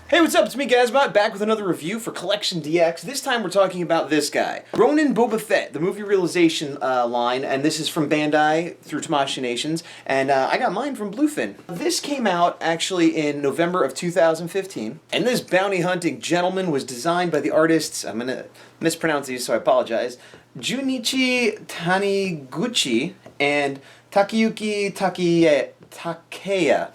Hey, what's up? It's me, Gazbot, back with another review for CollectionDX. This time we're talking about this guy, Ronin Boba Fett, the movie realization line, and this is from Bandai through Tamashii Nations, and I got mine from Bluefin. This came out actually in November of 2015, and this bounty hunting gentleman was designed by the artists, I'm going to mispronounce these so I apologize, Junichi Taniguchi and Takayuki Takeya.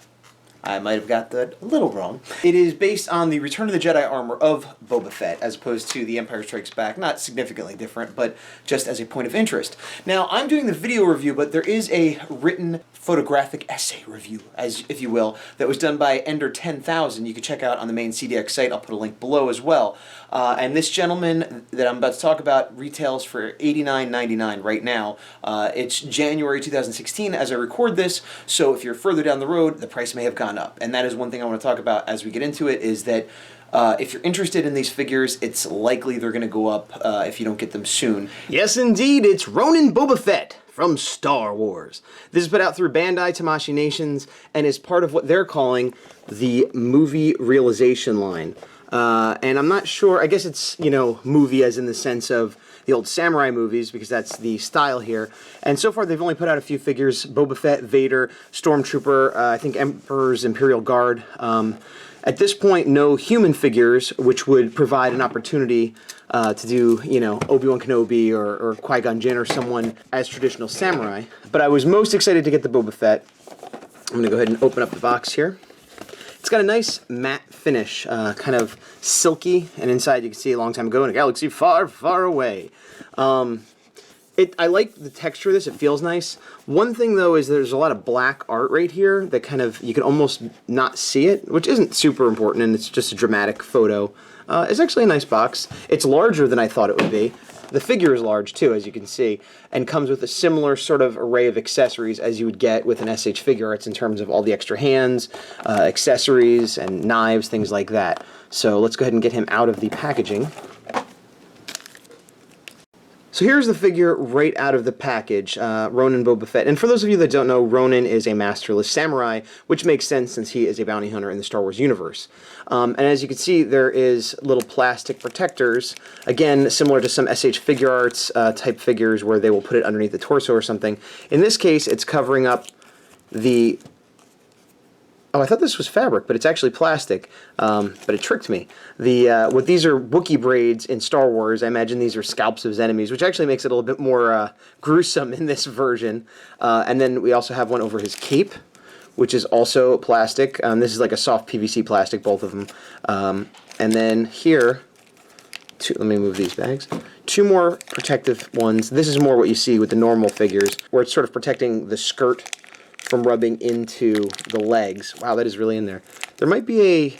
I might have got that a little wrong. It is based on the Return of the Jedi armor of Boba Fett, as opposed to The Empire Strikes Back. Not significantly different, but just as a point of interest. Now, I'm doing the video review, but there is a written photographic essay review, as if you will, that was done by Ender 10,000. You can check out on the main CDX site. I'll put a link below as well. And this gentleman that I'm about to talk about retails for $89.99 right now. It's January 2016 as I record this, so if you're further down the road, the price may have gone up. And that is one thing I want to talk about as we get into it, is that if you're interested in these figures, it's likely they're going to go up if you don't get them soon. Yes, indeed, it's Ronin Boba Fett from Star Wars. This is put out through Bandai Tamashii Nations and is part of what they're calling the movie realization line. And I'm not sure, I guess it's, you know, movie as in the sense of the old samurai movies, because that's the style here. And so far they've only put out a few figures: Boba Fett, Vader, Stormtrooper, I think Emperor's Imperial Guard. At this point, no human figures, which would provide an opportunity to do, you know, Obi-Wan Kenobi or Qui-Gon Jinn or someone as traditional samurai. But I was most excited to get the Boba Fett. I'm going to go ahead and open up the box here. It's got a nice matte finish, kind of silky, and inside you can see a long time ago in a galaxy far, far away. I like the texture of this, it feels nice. One thing though is there's a lot of black art right here that kind of, you can almost not see it, which isn't super important, and it's just a dramatic photo. It's actually a nice box. It's larger than I thought it would be. The figure is large too, as you can see, and comes with a similar sort of array of accessories as you would get with an SH Figure Arts in terms of all the extra hands, accessories, and knives, things like that. So let's go ahead and get him out of the packaging. So here's the figure right out of the package, Ronin Boba Fett. And for those of you that don't know, Ronin is a masterless samurai, which makes sense since he is a bounty hunter in the Star Wars universe. And as you can see, there is little plastic protectors, again, similar to some SH Figure Arts type figures where they will put it underneath the torso or something. In this case, it's covering up the... Oh, I thought this was fabric, but it's actually plastic. But it tricked me. What these are Wookiee braids in Star Wars. I imagine these are scalps of his enemies, which actually makes it a little bit more gruesome in this version. And then we also have one over his cape, which is also plastic. This is like a soft PVC plastic, both of them. And then here, let me move these bags. Two more protective ones. This is more what you see with the normal figures, where it's sort of protecting the skirt from rubbing into the legs. Wow, that is really in there. There might be a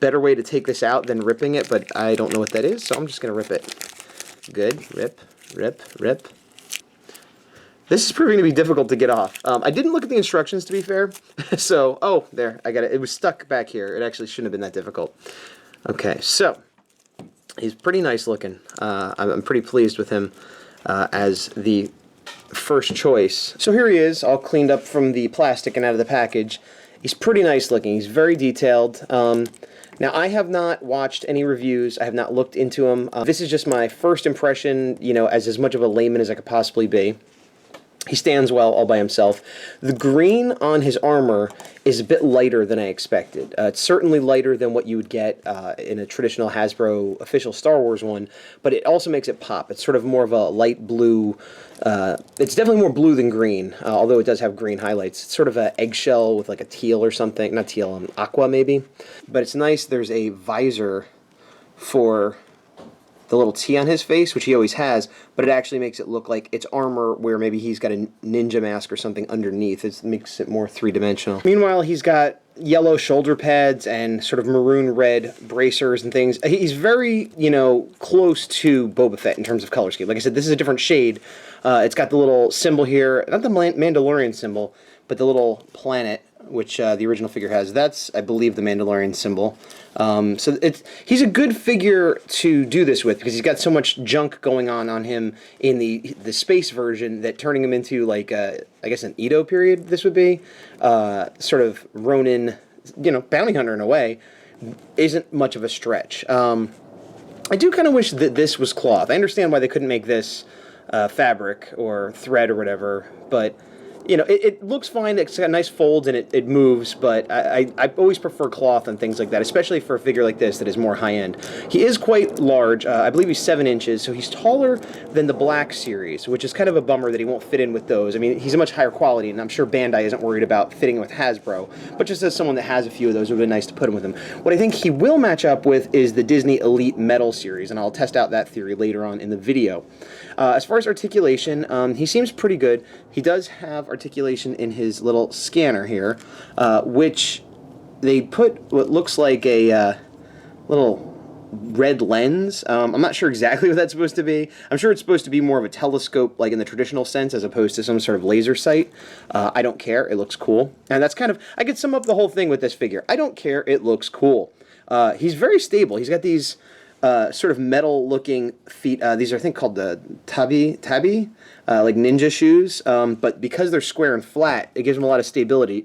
better way to take this out than ripping it, but I don't know what that is, so I'm just going to rip it. Good. Rip, rip, rip. This is proving to be difficult to get off. I didn't look at the instructions, to be fair. So, oh, there, I got it. It was stuck back here. It actually shouldn't have been that difficult. Okay, so he's pretty nice looking. I'm pretty pleased with him as the first choice. So here he is, all cleaned up from the plastic and out of the package. He's pretty nice looking. He's very detailed. Now, I have not watched any reviews. I have not looked into them. This is just my first impression, you know, as much of a layman as I could possibly be. He stands well all by himself. The green on his armor is a bit lighter than I expected. It's certainly lighter than what you would get in a traditional Hasbro official Star Wars one, but it also makes it pop. It's sort of more of a light blue. It's definitely more blue than green, although it does have green highlights. It's sort of an eggshell with like a teal or something. Not teal, aqua maybe. But it's nice. There's a visor for the little T on his face, which he always has, but it actually makes it look like it's armor where maybe he's got a ninja mask or something underneath. It makes it more three-dimensional. Meanwhile, he's got yellow shoulder pads and sort of maroon-red bracers and things. He's very, you know, close to Boba Fett in terms of color scheme. Like I said, this is a different shade. It's got the little symbol here, not the Mandalorian symbol, but the little planet, which the original figure has. That's, I believe, the Mandalorian symbol. So he's a good figure to do this with, because he's got so much junk going on him in the space version that turning him into, like, I guess an Edo period, this would be, sort of Ronin, you know, bounty hunter in a way, isn't much of a stretch. I do kind of wish that this was cloth. I understand why they couldn't make this fabric or thread or whatever, but you know, it looks fine. It's got nice folds and it moves, but I always prefer cloth and things like that, especially for a figure like this that is more high-end. He is quite large. I believe he's 7 inches, so he's taller than the Black series, which is kind of a bummer that he won't fit in with those. I mean, he's a much higher quality, and I'm sure Bandai isn't worried about fitting with Hasbro, but just as someone that has a few of those, it would be nice to put him with him. What I think he will match up with is the Disney Elite Metal series, and I'll test out that theory later on in the video. As far as articulation, he seems pretty good. He does have articulation in his little scanner here, which they put what looks like a little red lens. I'm not sure exactly what that's supposed to be. I'm sure it's supposed to be more of a telescope, like in the traditional sense, as opposed to some sort of laser sight. I don't care. It looks cool. And that's kind of, I could sum up the whole thing with this figure. I don't care. It looks cool. He's very stable. He's got these sort of metal-looking feet. These are, I think, called the tabi, like ninja shoes. But because they're square and flat, it gives him a lot of stability.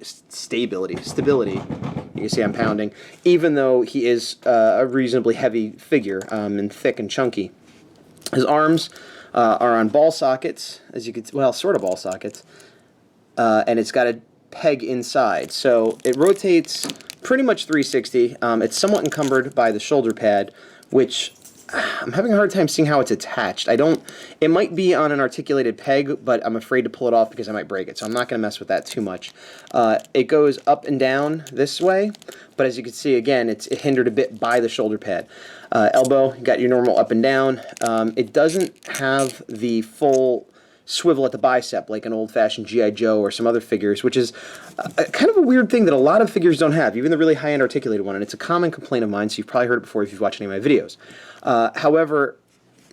You can see I'm pounding, even though he is a reasonably heavy figure and thick and chunky. His arms are on ball sockets, as you can, well, sort of ball sockets, and it's got a peg inside, so it rotates pretty much 360. It's somewhat encumbered by the shoulder pad, which I'm having a hard time seeing how it's attached. It might be on an articulated peg, but I'm afraid to pull it off because I might break it, so I'm not going to mess with that too much. It goes up and down this way, but as you can see, again, it's hindered a bit by the shoulder pad. Elbow, you got your normal up and down. It doesn't have the full swivel at the bicep like an old-fashioned G.I. Joe or some other figures, which is kind of a weird thing that a lot of figures don't have, even the really high-end articulated one, and it's a common complaint of mine, so you've probably heard it before if you've watched any of my videos. However,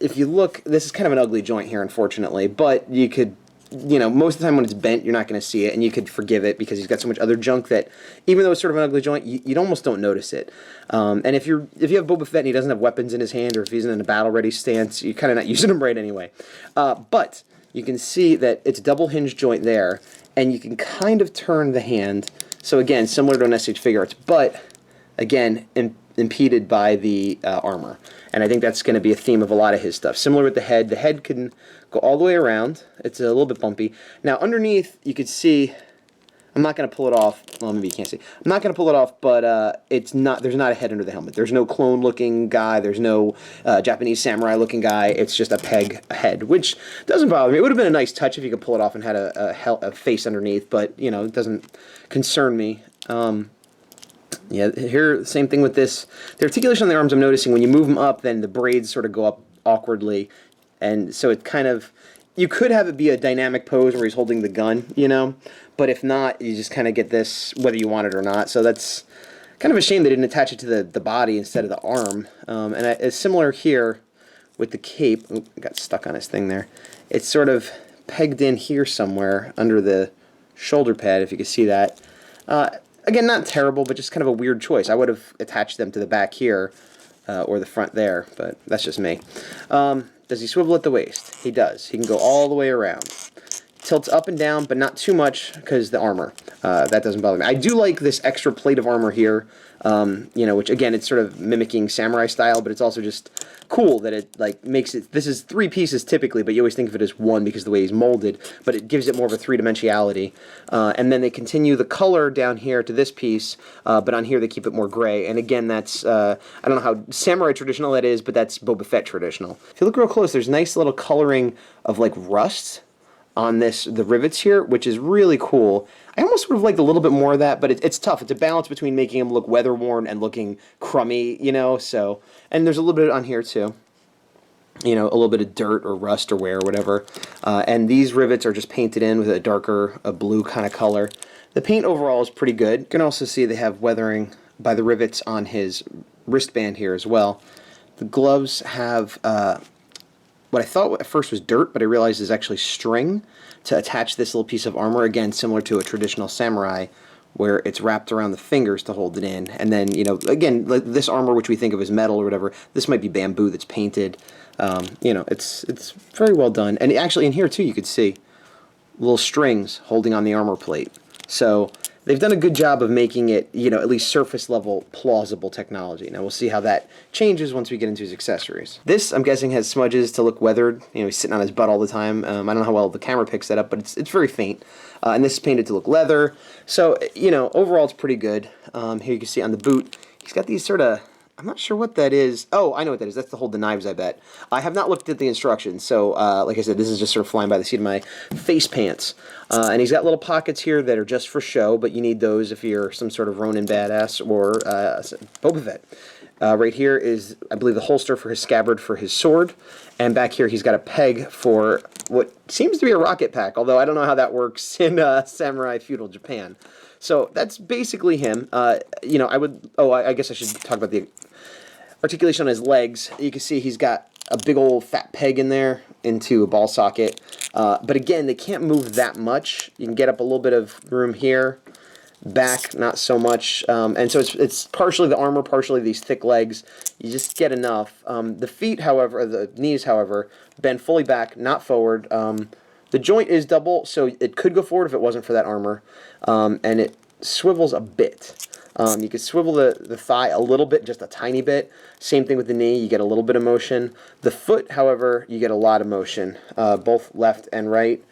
if you look, this is kind of an ugly joint here, unfortunately, but you could, you know, most of the time when it's bent, you're not going to see it, and you could forgive it because he's got so much other junk that, even though it's sort of an ugly joint, you almost don't notice it. And if you have Boba Fett and he doesn't have weapons in his hand, or if he's in a battle-ready stance, you're kind of not using him right anyway. But you can see that it's double hinge joint there, and you can kind of turn the hand. So again, similar to an SH Figure Arts, but again, impeded by the armor. And I think that's going to be a theme of a lot of his stuff. Similar with the head. The head can go all the way around. It's a little bit bumpy. Now underneath, you could see, I'm not going to pull it off. Well, maybe you can't see. I'm not going to pull it off, but it's not. There's not a head under the helmet. There's no clone-looking guy. There's no Japanese samurai-looking guy. It's just a peg head, which doesn't bother me. It would have been a nice touch if you could pull it off and had a face underneath, but you know, it doesn't concern me. Yeah, here, same thing with this. The articulation on the arms, I'm noticing when you move them up, then the braids sort of go up awkwardly, and so it kind of, you could have it be a dynamic pose where he's holding the gun, you know, but if not, you just kind of get this whether you want it or not. So that's kind of a shame they didn't attach it to the body instead of the arm. And it's similar here with the cape. Oop, I got stuck on his thing there. It's sort of pegged in here somewhere under the shoulder pad, if you can see that. Again, not terrible, but just kind of a weird choice. I would have attached them to the back here or the front there, but that's just me. Does he swivel at the waist? He does. He can go all the way around. Tilts up and down, but not too much because the armor. That doesn't bother me. I do like this extra plate of armor here, you know, which again, it's sort of mimicking samurai style, but it's also just cool that it like makes it, this is 3 pieces typically, but you always think of it as 1 because of the way he's molded, but it gives it more of a 3-dimensionality. And then they continue the color down here to this piece, but on here they keep it more gray. And again, that's, I don't know how samurai traditional that is, but that's Boba Fett traditional. If you look real close, there's nice little coloring of like rust on this, the rivets here, which is really cool. I almost would have liked a little bit more of that, but it's tough. It's a balance between making him look weather-worn and looking crummy, you know, so, and there's a little bit on here too. You know, a little bit of dirt or rust or wear or whatever. And these rivets are just painted in with a darker, a blue kind of color. The paint overall is pretty good. You can also see they have weathering by the rivets on his wristband here as well. The gloves have what I thought at first was dirt, but I realized is actually string to attach this little piece of armor, again, similar to a traditional samurai, where it's wrapped around the fingers to hold it in. And then, you know, again, like this armor, which we think of as metal or whatever, this might be bamboo that's painted. You know, it's very well done. And actually in here, too, you could see little strings holding on the armor plate. So they've done a good job of making it, you know, at least surface level plausible technology. Now we'll see how that changes once we get into his accessories. This, I'm guessing, has smudges to look weathered. You know, he's sitting on his butt all the time. I don't know how well the camera picks that up, but it's very faint. And this is painted to look leather. So, you know, overall it's pretty good. Here you can see on the boot, he's got these sort of, I'm not sure what that is. Oh, I know what that is. That's to hold the knives, I bet. I have not looked at the instructions, so like I said, this is just sort of flying by the seat of my face pants. And he's got little pockets here that are just for show, but you need those if you're some sort of Ronin badass or Boba Fett. Right here is, I believe, the holster for his scabbard for his sword. And back here he's got a peg for what seems to be a rocket pack, although I don't know how that works in Samurai Feudal Japan. So that's basically him. You know, I guess I should talk about the articulation on his legs. You can see he's got a big old fat peg in there into a ball socket. But again, they can't move that much. You can get up a little bit of room here. Back, not so much. And so it's partially the armor, partially these thick legs. You just get enough. The feet, however, the knees, however, bend fully back, not forward. The joint is double, so it could go forward if it wasn't for that armor. And it swivels a bit. You can swivel the thigh a little bit, just a tiny bit. Same thing with the knee, you get a little bit of motion. The foot, however, you get a lot of motion, both left and right,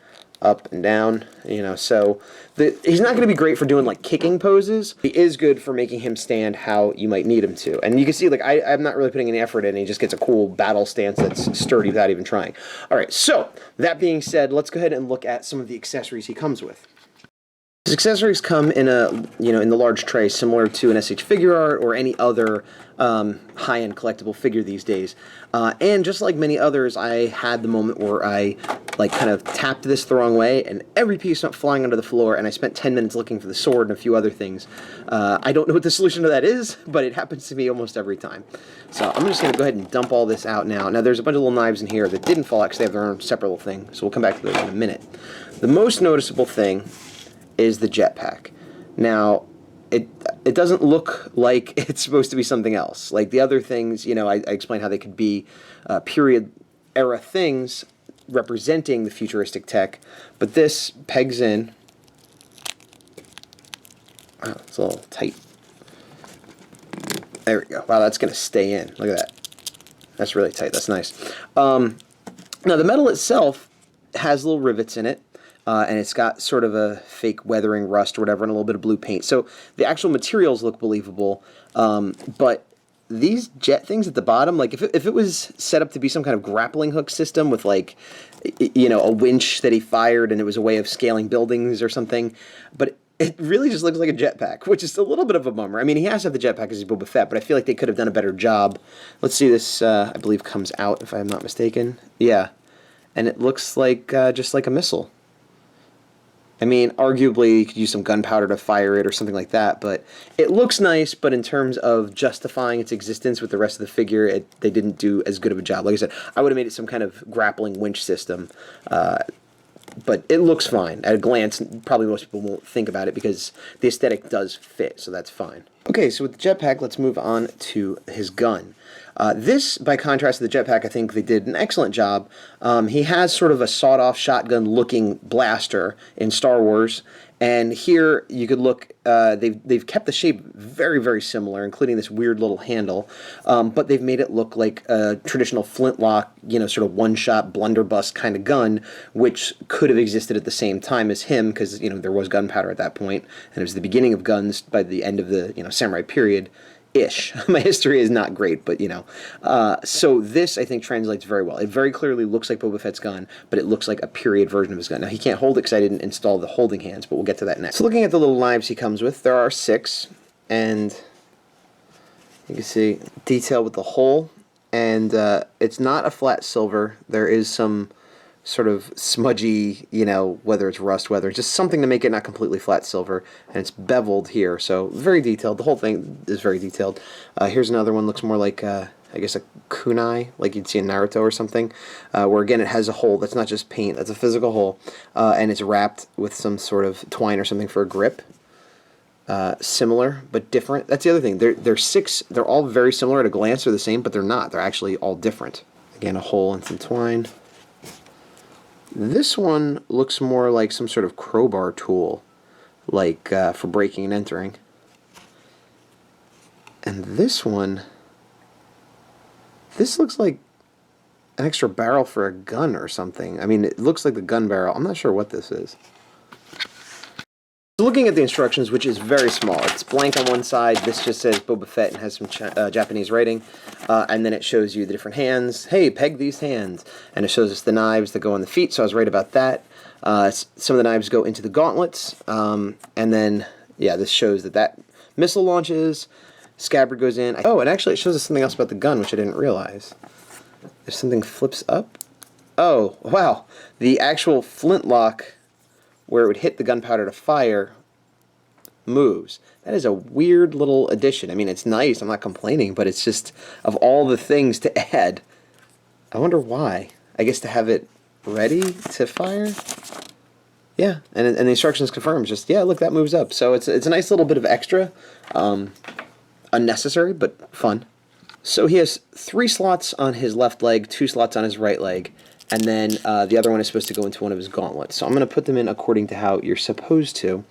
up and down, you know, so he's not going to be great for doing like kicking poses. He is good for making him stand how you might need him to. And you can see, like, I'm not really putting any effort in. He just gets a cool battle stance that's sturdy without even trying. All right, so that being said, let's go ahead and look at some of the accessories he comes with. His accessories come in in the large tray, similar to an SH Figure Art or any other high-end collectible figure these days. And just like many others, I had the moment where I kind of tapped this the wrong way, and every piece went flying onto the floor, and I spent 10 minutes looking for the sword and a few other things. I don't know what the solution to that is, but it happens to me almost every time. So I'm just going to go ahead and dump all this out now. Now there's a bunch of little knives in here that didn't fall out because they have their own separate little thing, so we'll come back to those in a minute. The most noticeable thing is the jetpack. Now, it doesn't look like it's supposed to be something else. Like the other things, you know, I explained how they could be period era things representing the futuristic tech, but this pegs in. Oh, it's a little tight. There we go. Wow, that's going to stay in. Look at that. That's really tight. That's nice. Now, the metal itself has little rivets in it. And it's got sort of a fake weathering rust or whatever and a little bit of blue paint. So the actual materials look believable, but these jet things at the bottom, like if it was set up to be some kind of grappling hook system with like, you know, a winch that he fired and it was a way of scaling buildings or something, but it really just looks like a jetpack, which is a little bit of a bummer. I mean, he has to have the jetpack as he's Boba Fett, but I feel like they could have done a better job. Let's see, this, I believe, comes out, if I'm not mistaken. Yeah, and it looks like just like a missile. I mean, arguably, you could use some gunpowder to fire it or something like that, but it looks nice, but in terms of justifying its existence with the rest of the figure, they didn't do as good of a job. Like I said, I would have made it some kind of grappling winch system, but it looks fine. At a glance, probably most people won't think about it because the aesthetic does fit, so that's fine. Okay, so with the jetpack, let's move on to his gun. This, by contrast to the jetpack, I think they did an excellent job. He has sort of a sawed-off shotgun-looking blaster in Star Wars, and here you could look. They've kept the shape very, very similar, including this weird little handle, but they've made it look like a traditional flintlock, you know, sort of one-shot blunderbuss kind of gun, which could have existed at the same time as him, because you know there was gunpowder at that point, and it was the beginning of guns by the end of the samurai period. Ish. My history is not great, but you know. So this, I think, translates very well. It very clearly looks like Boba Fett's gun, but it looks like a period version of his gun. Now, he can't hold it because I didn't install the holding hands, but we'll get to that next. So looking at the little knives he comes with, there are 6, and you can see detail with the hole, and it's not a flat silver. There is some sort of smudgy, you know, whether it's rust, whether it's just something to make it not completely flat silver, and it's beveled here, so very detailed. The whole thing is very detailed. Here's another one, looks more like, I guess, a kunai, like you'd see in Naruto or something, where again it has a hole that's not just paint, that's a physical hole, and it's wrapped with some sort of twine or something for a grip. Similar, but different. That's the other thing. They're 6, they're all very similar at a glance, they're the same, but they're not. They're actually all different. Again, a hole and some twine. This one looks more like some sort of crowbar tool. like for breaking and entering. And this one, this looks like an extra barrel for a gun or something. I mean, it looks like the gun barrel. I'm not sure what this is. Looking at the instructions, which is very small, it's blank on one side. This just says Boba Fett and has some Japanese writing, and then it shows you the different hands. Hey, peg these hands, and it shows us the knives that go on the feet. So I was right about that. Some of the knives go into the gauntlets, and then yeah, this shows that missile launches. Scabbard goes in. Oh, and actually, it shows us something else about the gun, which I didn't realize. If something flips up. Oh, wow! The actual flintlock, where it would hit the gunpowder to fire, moves. That is a weird little addition. I mean, it's nice, I'm not complaining, but it's just, of all the things to add, I wonder why. I guess to have it ready to fire? Yeah, and the instructions confirm, just, yeah, look, that moves up. So it's a nice little bit of extra, unnecessary, but fun. So he has 3 slots on his left leg, 2 slots on his right leg, and then the other one is supposed to go into one of his gauntlets. So I'm going to put them in according to how you're supposed to.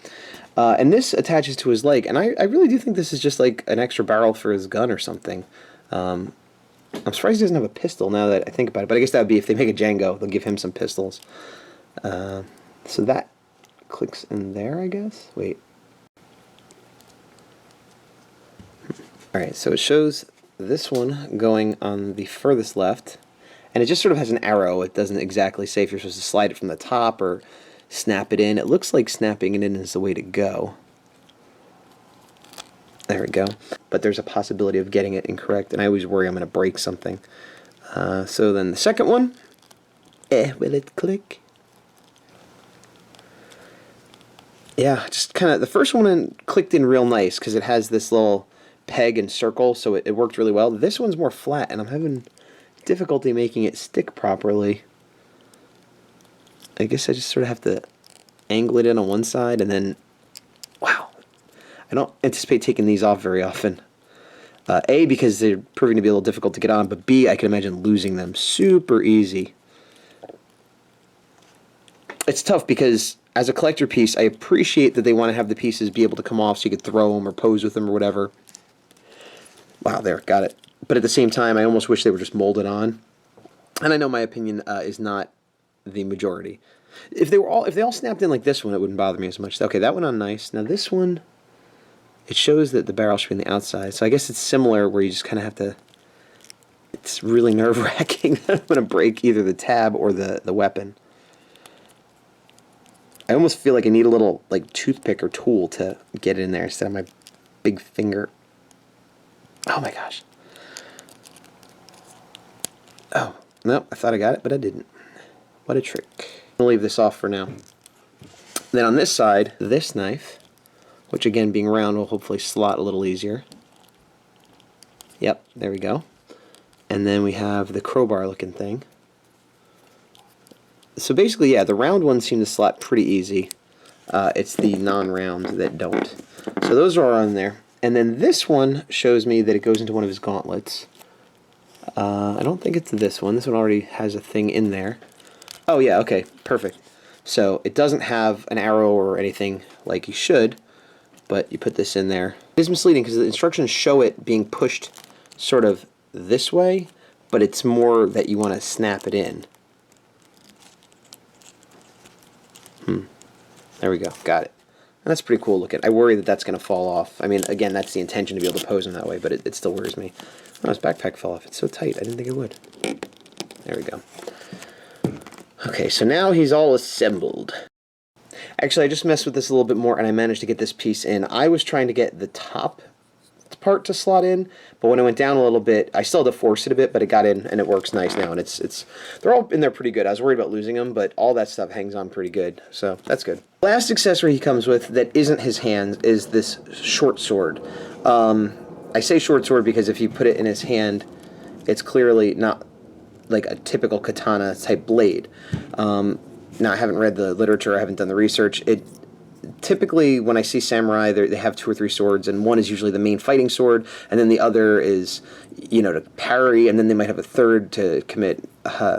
And this attaches to his leg, and I really do think this is just like an extra barrel for his gun or something. I'm surprised he doesn't have a pistol now that I think about it, but I guess that would be if they make a Django, they'll give him some pistols. So that clicks in there, I guess? Wait. Alright, so it shows this one going on the furthest left, and it just sort of has an arrow. It doesn't exactly say if you're supposed to slide it from the top or snap it in. It looks like snapping it in is the way to go. There we go. But there's a possibility of getting it incorrect, and I always worry I'm going to break something. So then the second one, will it click? Yeah, just kind of, the first one clicked in real nice because it has this little peg and circle, so it worked really well. This one's more flat, and I'm having difficulty making it stick properly. I guess I just sort of have to angle it in on one side, and then, wow. I don't anticipate taking these off very often. A, because they're proving to be a little difficult to get on, but B, I can imagine losing them super easy. It's tough because as a collector piece, I appreciate that they want to have the pieces be able to come off so you could throw them or pose with them or whatever. Wow, there, got it. But at the same time, I almost wish they were just molded on. And I know my opinion is not the majority. If they all snapped in like this one, it wouldn't bother me as much. Okay, that went on nice. Now this one, it shows that the barrel should be on the outside. So I guess it's similar where you just kind of have to, it's really nerve-wracking. I'm going to break either the tab or the weapon. I almost feel like I need a little like toothpick or tool to get it in there instead of my big finger. Oh my gosh. Oh, no, I thought I got it, but I didn't. What a trick. I'll leave this off for now. Then on this side, this knife, which again being round will hopefully slot a little easier. Yep, there we go. And then we have the crowbar looking thing. So basically, yeah, the round ones seem to slot pretty easy. It's the non-round that don't. So those are on there. And then this one shows me that it goes into one of his gauntlets. I don't think it's this one. This one already has a thing in there. Oh yeah, okay, perfect. So it doesn't have an arrow or anything like you should, but you put this in there. It is misleading because the instructions show it being pushed sort of this way, but it's more that you want to snap it in. There we go, got it. And that's pretty cool looking. I worry that that's going to fall off. I mean, again, that's the intention to be able to pose them that way, but it still worries me. Oh, his backpack fell off. It's so tight. I didn't think it would. There we go. Okay, so now he's all assembled. Actually, I just messed with this a little bit more, and I managed to get this piece in. I was trying to get the top part to slot in, but when I went down a little bit, I still had to force it a bit, but it got in, and it works nice now, and they're all in there pretty good. I was worried about losing them, but all that stuff hangs on pretty good, so that's good. The last accessory he comes with that isn't his hand is this short sword. I say short sword because if you put it in his hand, it's clearly not like a typical katana type blade. Now, I haven't read the literature, I haven't done the research. Typically, when I see samurai, they have 2 or 3 swords, and one is usually the main fighting sword, and then the other is, you know, to parry, and then they might have a third to commit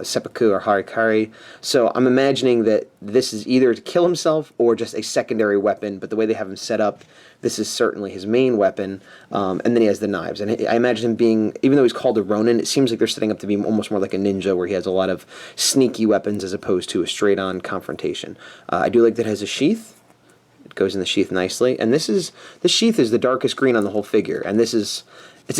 seppuku or harikari. So I'm imagining that this is either to kill himself or just a secondary weapon, but the way they have him set up, this is certainly his main weapon, and then he has the knives. And I imagine him being, even though he's called a Ronin, it seems like they're setting up to be almost more like a ninja, where he has a lot of sneaky weapons as opposed to a straight-on confrontation. I do like that it has a sheath. It goes in the sheath nicely. And the sheath is the darkest green on the whole figure. And it's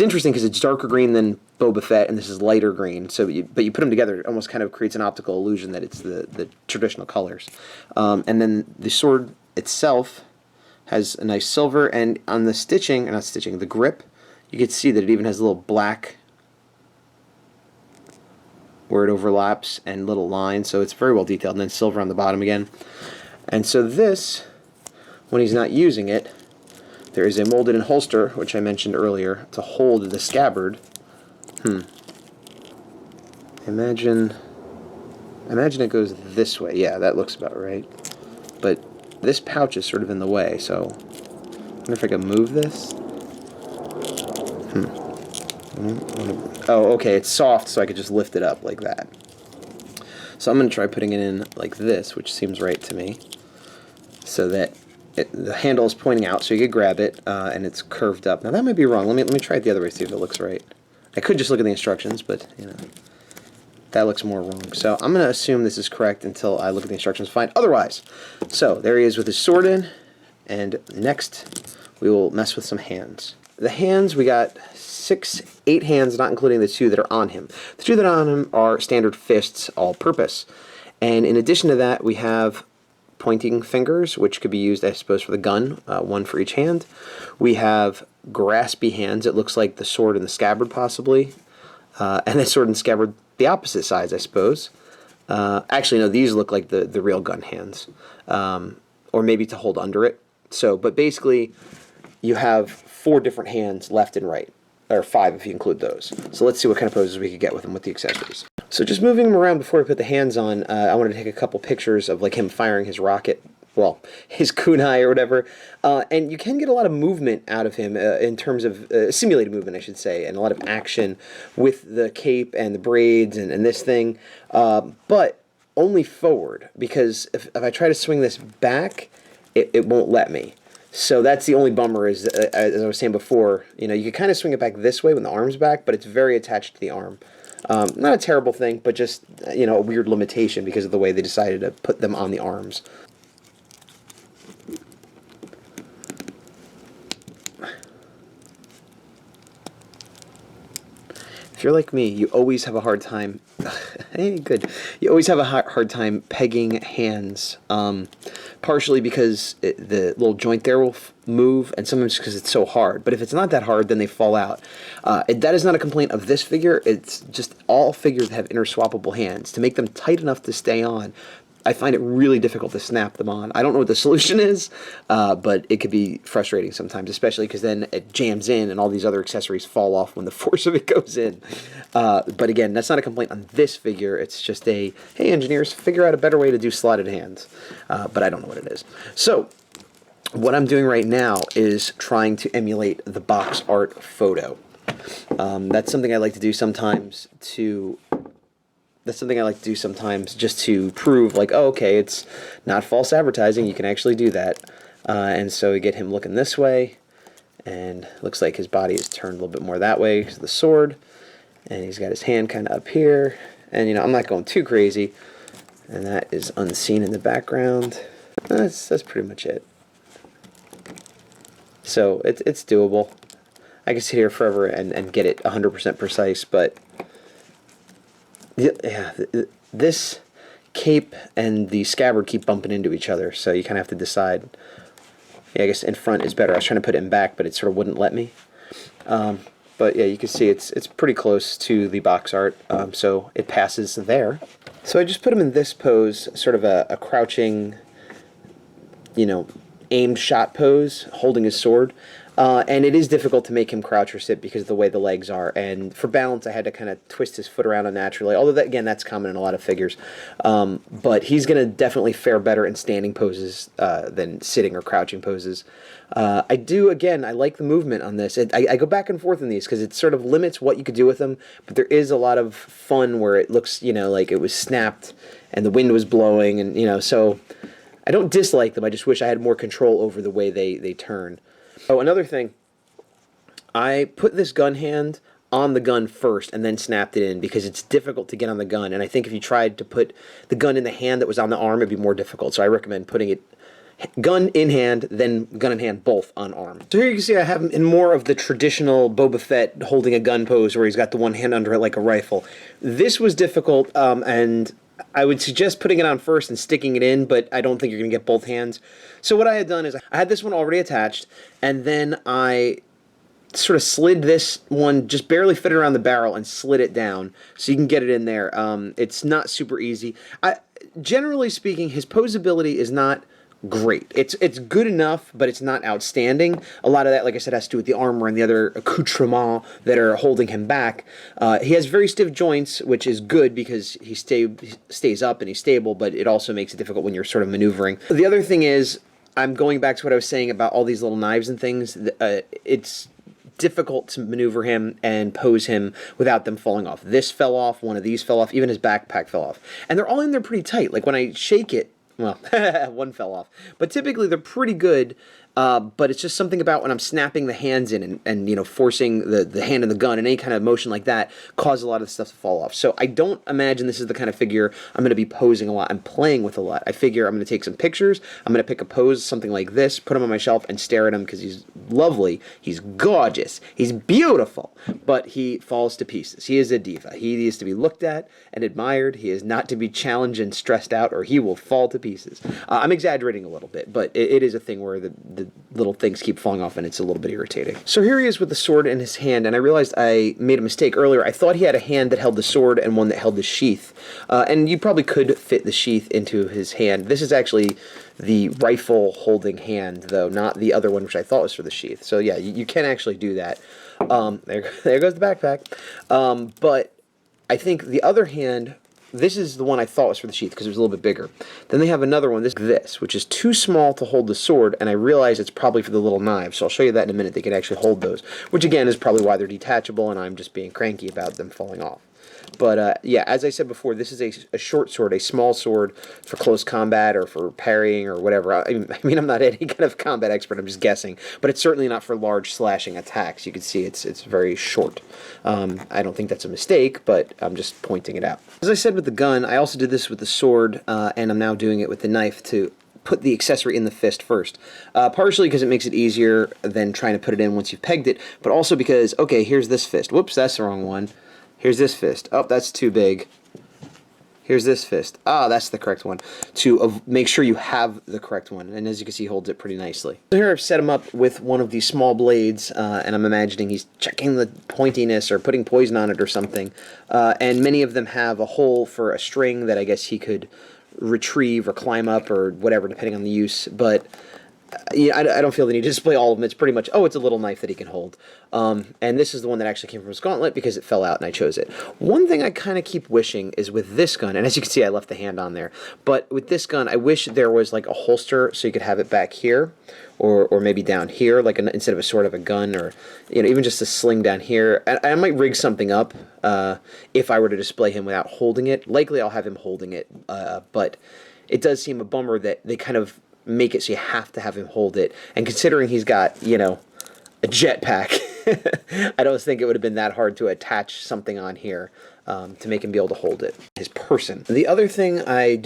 interesting because it's darker green than Boba Fett, and this is lighter green. But you put them together, it almost kind of creates an optical illusion that it's the traditional colors. And then the sword itself has a nice silver, and on the the grip, you can see that it even has a little black where it overlaps and little lines, so it's very well detailed, and then silver on the bottom again. And so this, when he's not using it, there is a molded-in holster, which I mentioned earlier, to hold the scabbard. Imagine it goes this way. Yeah, that looks about right. But this pouch is sort of in the way, so I wonder if I can move this. Oh, okay, it's soft, so I could just lift it up like that. So I'm going to try putting it in like this, which seems right to me, so that the handle is pointing out, so you could grab it, and it's curved up. Now that might be wrong. Let me try it the other way, see if it looks right. I could just look at the instructions, but that looks more wrong. So I'm going to assume this is correct until I look at the instructions to find otherwise. So there he is with his sword in, and next we will mess with some hands. The hands, we got 8 hands, not including the 2 that are on him. The 2 that are on him are standard fists, all-purpose. And in addition to that, we have pointing fingers, which could be used, I suppose, for the gun, 1 for each hand. We have graspy hands. It looks like the sword and the scabbard, possibly. And the sword and scabbard the opposite sides, I suppose. Actually, no, these look like the real gun hands, or maybe to hold under it. So, but basically, you have 4 different hands, left and right, or 5 if you include those. So let's see what kind of poses we could get with them with the accessories. So just moving him around before I put the hands on, I wanted to take a couple pictures of like him firing his rocket. Well, his kunai or whatever, and you can get a lot of movement out of him in terms of simulated movement, I should say, and a lot of action with the cape and the braids and this thing, but only forward, because if I try to swing this back, it won't let me. So that's the only bummer, is as I was saying before, you can kind of swing it back this way when the arm's back, but it's very attached to the arm. Not a terrible thing, but just a weird limitation because of the way they decided to put them on the arms. If you're like me, you always have a hard time. Hey, good. You always have a hard time pegging hands, partially because the little joint there will move, and sometimes because it's so hard. But if it's not that hard, then they fall out. That is not a complaint of this figure. It's just all figures that have interswappable hands. To make them tight enough to stay on, I find it really difficult to snap them on. I don't know what the solution is, but it could be frustrating sometimes, especially because then it jams in and all these other accessories fall off when the force of it goes in. But again, that's not a complaint on this figure. It's just hey, engineers, figure out a better way to do slotted hands. But I don't know what it is. So what I'm doing right now is trying to emulate the box art photo. That's something I like to do sometimes just to prove, like, oh, okay, it's not false advertising. You can actually do that. And so we get him looking this way, and looks like his body is turned a little bit more that way because of the sword. And he's got his hand kind of up here. And, I'm not going too crazy. And that is unseen in the background. That's pretty much it. So it's doable. I can sit here forever and get it 100% precise, but yeah, this cape and the scabbard keep bumping into each other, so you kind of have to decide. Yeah, I guess in front is better. I was trying to put it in back, but it sort of wouldn't let me. But yeah, you can see it's pretty close to the box art, so it passes there. So I just put him in this pose, sort of a crouching, aimed shot pose, holding his sword. And it is difficult to make him crouch or sit because of the way the legs are. And for balance, I had to kind of twist his foot around unnaturally. Although, that, again, that's common in a lot of figures. But he's going to definitely fare better in standing poses than sitting or crouching poses. I like the movement on this. I go back and forth in these because it sort of limits what you could do with them. But there is a lot of fun where it looks, like it was snapped and the wind was blowing. And, so I don't dislike them. I just wish I had more control over the way they turn. Oh, another thing, I put this gun hand on the gun first and then snapped it in because it's difficult to get on the gun, and I think if you tried to put the gun in the hand that was on the arm, it'd be more difficult, so I recommend putting it gun in hand, then gun in hand, both on arm. So here you can see I have him in more of the traditional Boba Fett holding a gun pose where he's got the one hand under it like a rifle. This was difficult, and I would suggest putting it on first and sticking it in, but I don't think you're going to get both hands. So what I had done is I had this one already attached, and then I sort of slid this one, just barely fit it around the barrel and slid it down so you can get it in there. It's not super easy. Generally speaking, his posability is not great. It's good enough, but it's not outstanding. A lot of that, like I said, has to do with the armor and the other accoutrements that are holding him back. He has very stiff joints, which is good because he stays up and he's stable, but it also makes it difficult when you're sort of maneuvering. The other thing is, I'm going back to what I was saying about all these little knives and things. It's difficult to maneuver him and pose him without them falling off. This fell off, one of these fell off, even his backpack fell off. And they're all in there pretty tight. Like when I shake it, well, one fell off. But typically they're pretty good, but it's just something about when I'm snapping the hands in and forcing the hand in the gun and any kind of motion like that causes a lot of the stuff to fall off. So I don't imagine this is the kind of figure I'm going to be posing a lot and playing with a lot. I figure I'm going to take some pictures, I'm going to pick a pose, something like this, put him on my shelf and stare at him because he's lovely, he's gorgeous, he's beautiful, but he falls to pieces. He is a diva. He needs to be looked at and admired. He is not to be challenged and stressed out or he will fall to pieces. I'm exaggerating a little bit, but it is a thing where the little things keep falling off and it's a little bit irritating. So here he is with the sword in his hand, and I realized I made a mistake earlier. I thought he had a hand that held the sword and one that held the sheath, and you probably could fit the sheath into his hand. This is actually the rifle holding hand, though, not the other one, which I thought was for the sheath. So yeah, you can actually do that. There goes the backpack. But I think the other hand, this is the one I thought was for the sheath because it was a little bit bigger. Then they have another one, this, which is too small to hold the sword, and I realize it's probably for the little knives, so I'll show you that in a minute. They can actually hold those, which again is probably why they're detachable, and I'm just being cranky about them falling off. But yeah, as I said before, this is a short sword, a small sword for close combat or for parrying or whatever. I mean, I'm not any kind of combat expert, I'm just guessing. But it's certainly not for large slashing attacks. You can see it's very short. I don't think that's a mistake, but I'm just pointing it out. As I said with the gun, I also did this with the sword, and I'm now doing it with the knife to put the accessory in the fist first. Partially because it makes it easier than trying to put it in once you've pegged it, but also because, okay, here's this fist. Whoops, that's the wrong one. Here's this fist. Oh, that's too big. Here's this fist. Ah, that's the correct one. To make sure you have the correct one. And as you can see, he holds it pretty nicely. So here I've set him up with one of these small blades, and I'm imagining he's checking the pointiness or putting poison on it or something. And many of them have a hole for a string that I guess he could retrieve or climb up or whatever, depending on the use. But yeah, I don't feel the need to display all of them. It's pretty much, oh, it's a little knife that he can hold. And this is the one that actually came from his gauntlet because it fell out and I chose it. One thing I kind of keep wishing is with this gun, and as you can see, I left the hand on there, but with this gun, I wish there was like a holster so you could have it back here or maybe down here, like instead of a sword of a gun, or even just a sling down here. I might rig something up if I were to display him without holding it. Likely I'll have him holding it, but it does seem a bummer that they kind of make it so you have to have him hold it. And considering he's got, a jetpack, I don't think it would have been that hard to attach something on here to make him be able to hold it. His person. The other thing I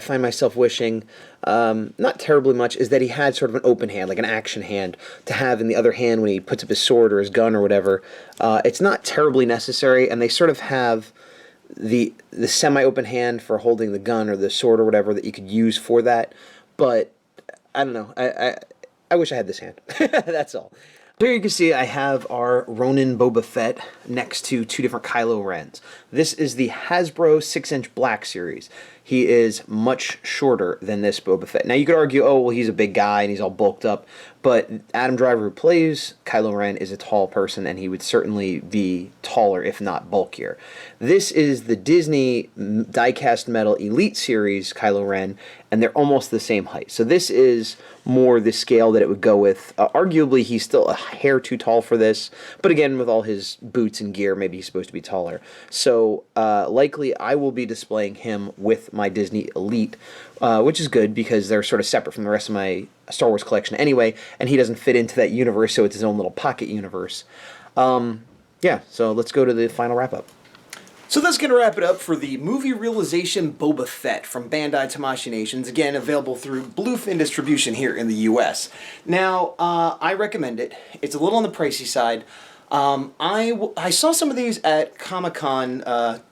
find myself wishing, not terribly much, is that he had sort of an open hand, like an action hand, to have in the other hand when he puts up his sword or his gun or whatever. It's not terribly necessary, and they sort of have the semi-open hand for holding the gun or the sword or whatever that you could use for that. But I don't know. I wish I had this hand. That's all. Here you can see I have our Ronin Boba Fett next to two different Kylo Rens. This is the Hasbro 6-inch Black Series. He is much shorter than this Boba Fett. Now you could argue, oh, well, he's a big guy and he's all bulked up. But Adam Driver, who plays Kylo Ren, is a tall person, and he would certainly be taller, if not bulkier. This is the Disney die-cast metal Elite Series Kylo Ren, and they're almost the same height. So this is more the scale that it would go with. Arguably, he's still a hair too tall for this, but again, with all his boots and gear, maybe he's supposed to be taller. So likely, I will be displaying him with my Disney Elite, which is good because they're sort of separate from the rest of my Star Wars collection anyway, and he doesn't fit into that universe, so it's his own little pocket universe. Yeah, so let's go to the final wrap-up. So that's going to wrap it up for the movie realization Boba Fett from Bandai Tamashii Nations, again available through Bluefin distribution here in the US. Now, I recommend it. It's a little on the pricey side. I saw some of these at Comic-Con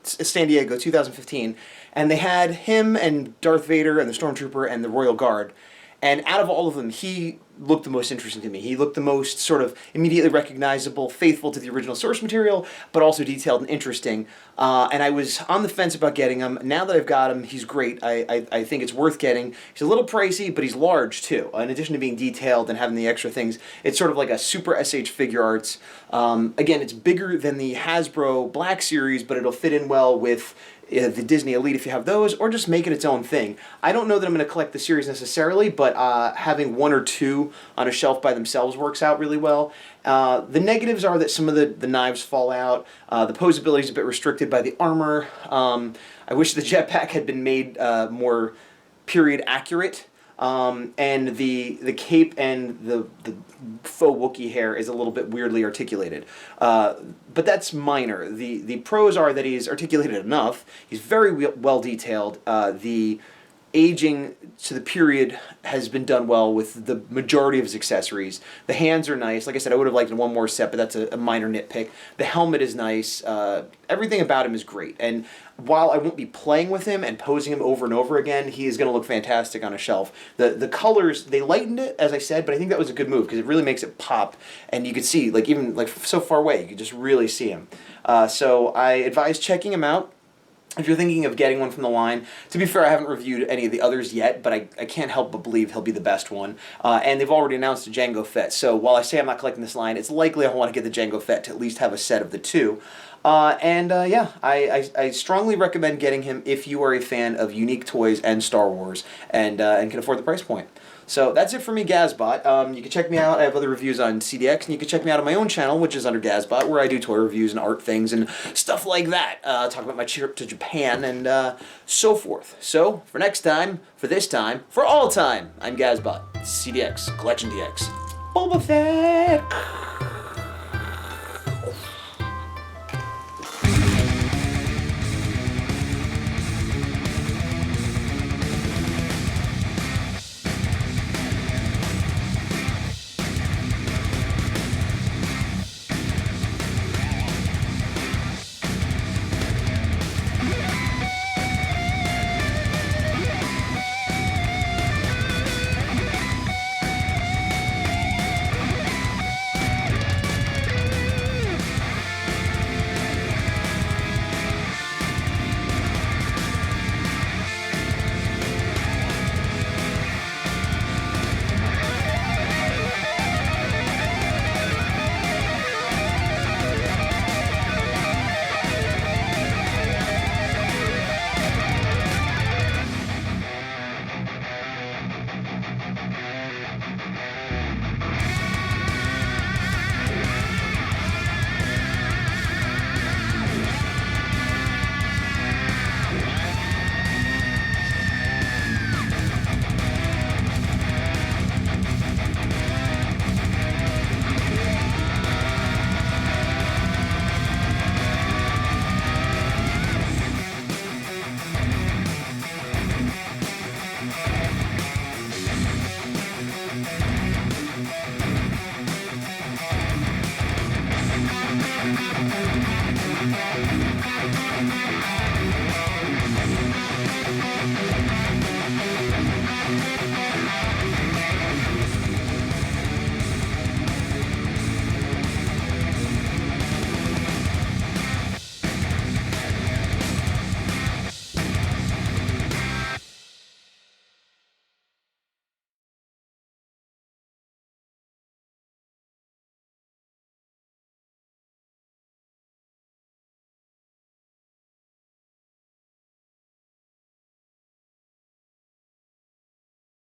San Diego 2015, and they had him and Darth Vader and the Stormtrooper and the Royal Guard. And out of all of them, he looked the most interesting to me. He looked the most sort of immediately recognizable, faithful to the original source material, but also detailed and interesting. And I was on the fence about getting him. Now that I've got him, he's great. I think it's worth getting. He's a little pricey, but he's large too. In addition to being detailed and having the extra things, it's sort of like a super SH Figure Arts. Again, it's bigger than the Hasbro Black Series, but it'll fit in well with the Disney Elite if you have those, or just make it its own thing. I don't know that I'm going to collect the series necessarily, but having one or two on a shelf by themselves works out really well. The negatives are that some of the knives fall out. The posability is a bit restricted by the armor. I wish the jetpack had been made more period accurate. And the cape and the faux Wookiee hair is a little bit weirdly articulated. But that's minor. The pros are that he's articulated enough. He's very well detailed. The aging to the period has been done well with the majority of his accessories. The hands are nice. Like I said, I would have liked one more set, but that's a minor nitpick. The helmet is nice. Everything about him is great. And while I won't be playing with him and posing him over and over again, he is going to look fantastic on a shelf. The colors, they lightened it, as I said, but I think that was a good move because it really makes it pop. And you could see, like even like so far away, you could just really see him. So I advise checking him out. If you're thinking of getting one from the line, to be fair, I haven't reviewed any of the others yet, but I can't help but believe he'll be the best one. And they've already announced a Jango Fett, so while I say I'm not collecting this line, it's likely I want to get the Jango Fett to at least have a set of the two. Yeah, I strongly recommend getting him if you are a fan of unique toys and Star Wars and can afford the price point. So that's it for me, Gazbot. You can check me out. I have other reviews on CDX, and you can check me out on my own channel, which is under Gazbot, where I do toy reviews and art things and stuff like that. Talk about my trip to Japan and so forth. So for next time, for this time, for all time, I'm Gazbot. CDX, CollectionDX. Boba Fett!